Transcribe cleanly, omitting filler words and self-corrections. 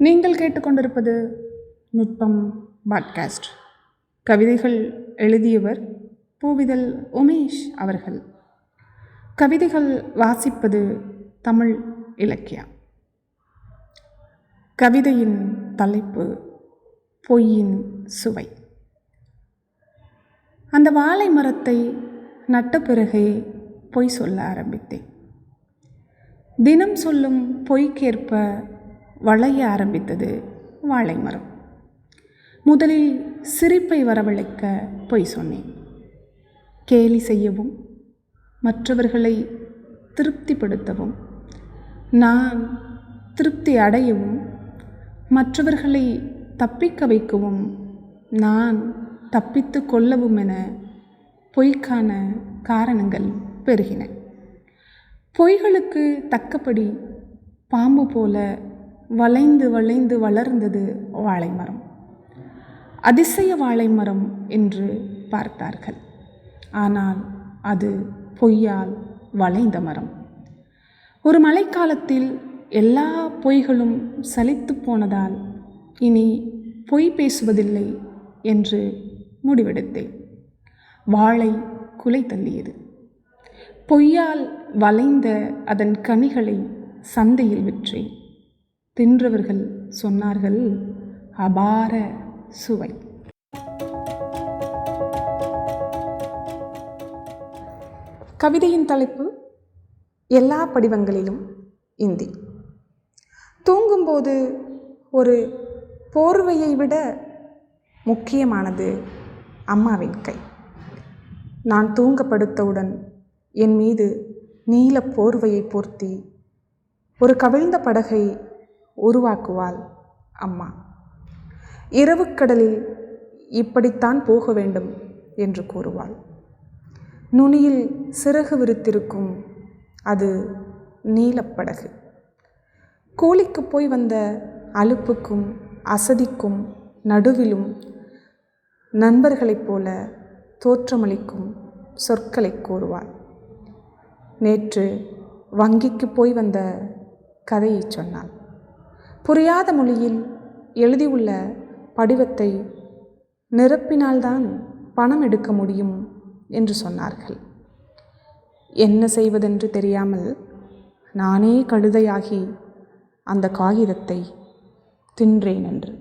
நீங்கள் கேட்டுக்கொண்டிருப்பது நுட்பம் பாட்காஸ்ட். கவிதைகள் எழுதியவர் பூவிதழ் உமேஷ் அவர்கள். கவிதைகள் வாசிப்பது தமிழ் இலக்கியா. கவிதையின் தலைப்பு பொய்யின் சுவை. அந்த வாழை மரத்தை நட்ட பிறகே பொய் சொல்ல ஆரம்பித்தேன். தினம் சொல்லும் பொய்க்கேற்ப வளைய ஆரம்பித்தது வாழை மரம். முதலில் சிரிப்பை வரவழைக்க பொய் சொன்னேன். கேலி செய்யவும் மற்றவர்களை திருப்திப்படுத்தவும், நான் திருப்தி அடையவும், மற்றவர்களை தப்பிக்க வைக்கவும், நான் தப்பித்து கொள்ளவும் என பொய்க்கான காரணங்கள் பெருகின. பொய்களுக்கு தக்கபடி பாம்பு போல வளைந்து வளைந்து வளர்ந்தது வாழை மரம். அதிசய வாழை மரம் என்று பார்த்தார்கள். ஆனால் அது பொய்யால் வளைந்த மரம். ஒரு மழைக்காலத்தில் எல்லா பொய்களும் சலித்து போனதால் இனி பொய் பேசுவதில்லை என்று முடிவெடுத்தேன். வாழை குலை தள்ளியது. பொய்யால் வளைந்த அதன் கனிகளை சந்தையில் விற்றேன். தின்றவர்கள் சொன்னார்கள், அபார சுவை. கவிதையின் தலைப்பு எல்லா படிவங்களிலும் இந்தி. தூங்கும்போது ஒரு போர்வையை விட முக்கியமானது அம்மாவின் கை. நான் தூங்க படுத்தவுடன் என் மீது நீல போர்வையை போர்த்தி ஒரு கவிழ்ந்த படகை உருவாக்குவாள் அம்மா. இரவுக்கடலில் இப்படித்தான் போக வேண்டும் என்று கூறுவாள். நுனியில் சிறகு விரித்திருக்கும் அது நீலப்படகு. கூலிக்கு போய் வந்த அலுப்புக்கும் அசதிக்கும் நடுவிலும் நண்பர்களைப் போல தோற்றமளிக்கும் சொற்களை கூறுவாள். நேற்று வங்கிக்கு போய் வந்த கதையை சொன்னாள். புரியாத மொழியில் எழுதியுள்ள படிவத்தை நிரப்பினால்தான் பணம் எடுக்க முடியும் என்று சொன்னார்கள். என்ன செய்வதென்று தெரியாமல் நானே கழுதையாகி அந்த காகிதத்தை தின்றேன் என்று.